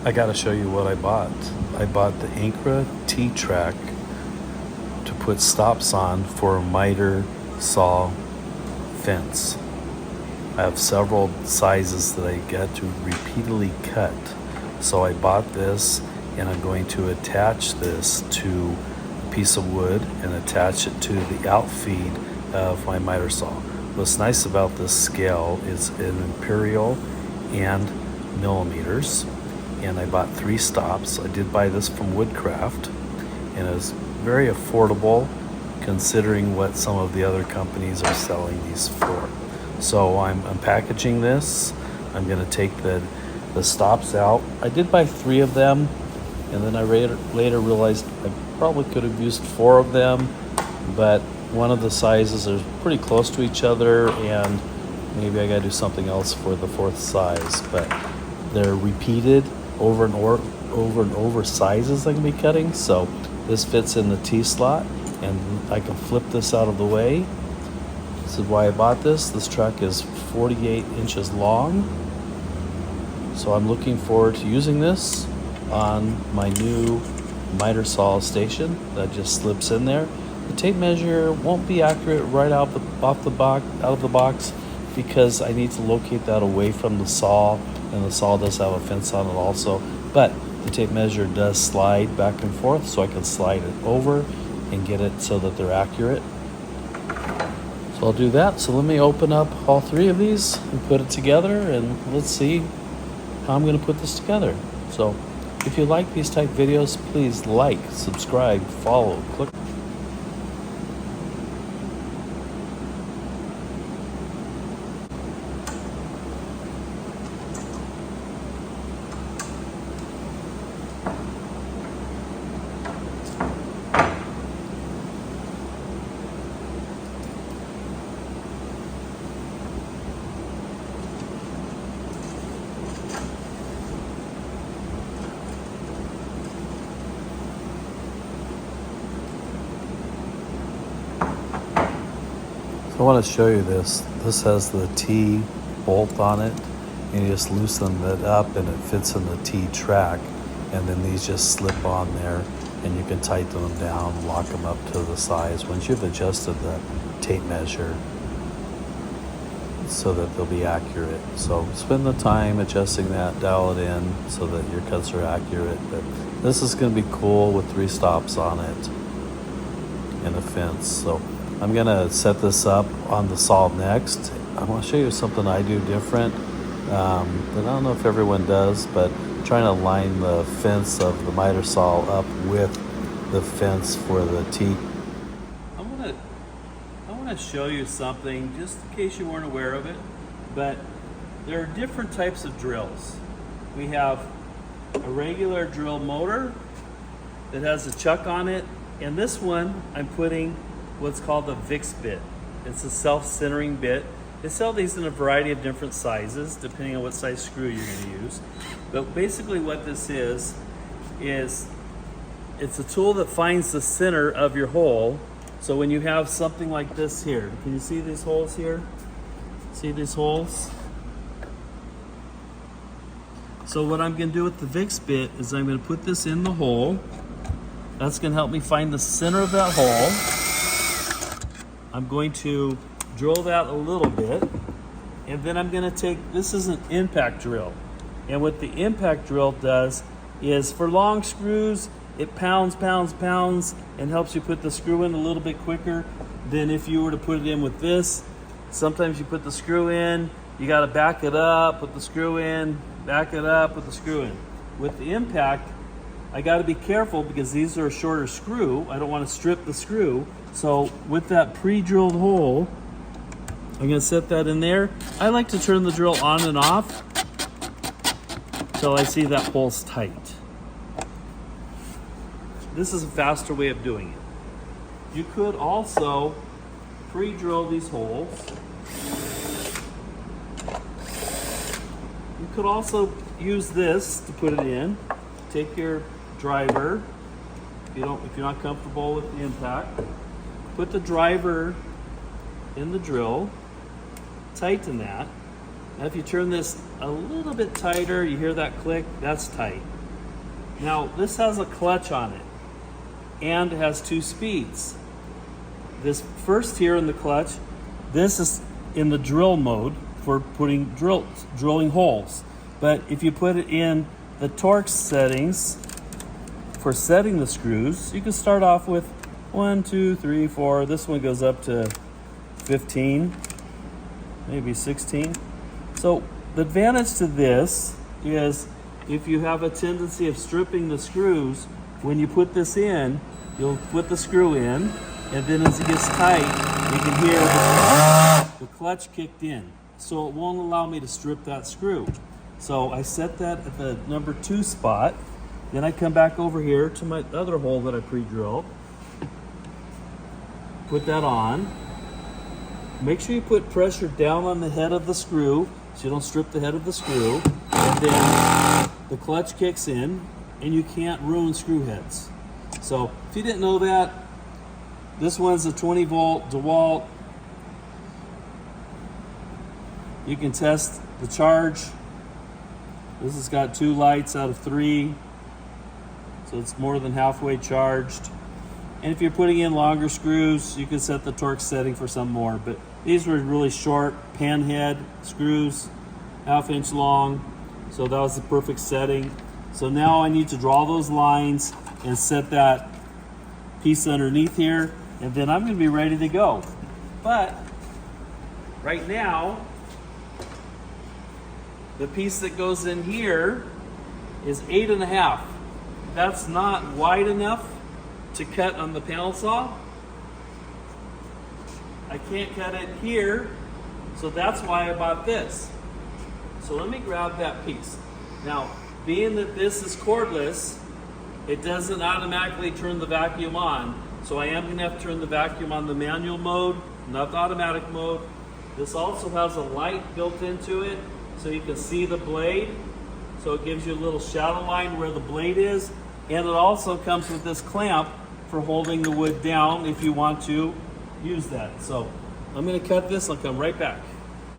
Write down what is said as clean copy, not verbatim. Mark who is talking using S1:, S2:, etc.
S1: I gotta show you what I bought. I bought the Acorn T-Track to put stops on for a Mitersaw fence. I have several sizes that I get to repeatedly cut. So I bought this, and I'm going to attach this to a piece of wood and attach it to the outfeed of my Mitersaw. What's nice about this scale is in imperial and millimeters. And I bought 3 stops. I did buy this from Woodcraft, and it was very affordable considering what some of the other companies are selling these for. So I'm packaging this. I'm gonna take the stops out. I did buy 3 of them, and then I later realized I probably could have used 4 of them, but one of the sizes are pretty close to each other, and maybe I gotta do something else for the 4th size, but they're repeated over and over sizes I can be cutting. So this fits in the T slot, and I can flip this out of the way. This is why I bought this. This truck is 48 inches long. So I'm looking forward to using this on my new Mitersaw station that just slips in there. The tape measure won't be accurate right out of the box because I need to locate that away from the saw, and the saw does have a fence on it also. But the tape measure does slide back and forth, so I can slide it over and get it so that they're accurate. So I'll do that. So let me open up all 3 of these and put it together, and let's see how I'm going to put this together. So if you like these type videos, please like, subscribe, follow, click. I want to show you this. This has the T bolt on it, and you just loosen it up and it fits in the T track, and then these just slip on there, and you can tighten them down, lock them up to the size once you've adjusted the tape measure so that they'll be accurate. So spend the time adjusting that, dial it in so that your cuts are accurate. But this is going to be cool with 3 stops on it and a fence. So I'm gonna set this up on the saw next. I want to show you something I do different that I don't know if everyone does, but I'm trying to line the fence of the Mitersaw up with the fence for the T. I want to show you something just in case you weren't aware of it, but there are different types of drills. We have a regular drill motor that has a chuck on it, and this one I'm putting what's called the VIX bit. It's a self-centering bit. They sell these in a variety of different sizes depending on what size screw you're going to use. But basically what this is it's a tool that finds the center of your hole. So when you have something like this here, can you see these holes here? See these holes? So what I'm going to do with the VIX bit is I'm going to put this in the hole. That's going to help me find the center of that hole. I'm going to drill that a little bit, and then I'm going to take, this is an impact drill. And what the impact drill does is for long screws, it pounds, and helps you put the screw in a little bit quicker than if you were to put it in with this. Sometimes you put the screw in, you got to back it up, put the screw in, back it up, put the screw in. With the impact, I got to be careful because these are a shorter screw. I don't want to strip the screw. So with that pre-drilled hole, I'm going to set that in there. I like to turn the drill on and off until I see that hole's tight. This is a faster way of doing it. You could also pre-drill these holes. You could also use this to put it in. Take your driver, if you're not comfortable with the impact, put the driver in the drill, tighten that, Now if you turn this a little bit tighter, you hear that click, that's tight. Now this has a clutch on it and it has 2 speeds. This first here in the clutch, this is in the drill mode for putting drilling holes. But if you put it in the torque settings for setting the screws, you can start off with 1, 2, 3, 4. This one goes up to 15, maybe 16. So the advantage to this is if you have a tendency of stripping the screws, when you put this in, you'll put the screw in, and then as it gets tight, you can hear the clutch kicked in. So it won't allow me to strip that screw. So I set that at the number 2 spot. Then I come back over here to my other hole that I pre-drilled. Put that on. Make sure you put pressure down on the head of the screw so you don't strip the head of the screw. And then the clutch kicks in and you can't ruin screw heads. So if you didn't know that, this one's a 20 volt DeWalt. You can test the charge. This has got 2 lights out of 3. So it's more than halfway charged. And if you're putting in longer screws, you can set the torque setting for some more. But these were really short pan head screws, 1/2 inch long. So that was the perfect setting. So now I need to draw those lines and set that piece underneath here. And then I'm going to be ready to go. But right now, the piece that goes in here is 8.5. That's not wide enough to cut on the panel saw. I can't cut it here, so that's why I bought this. So let me grab that piece. Now, being that this is cordless, it doesn't automatically turn the vacuum on. So I am gonna have to turn the vacuum on the manual mode, not the automatic mode. This also has a light built into it, so you can see the blade. So it gives you a little shadow line where the blade is. And it also comes with this clamp for holding the wood down if you want to use that. So I'm gonna cut this, I'll come right back.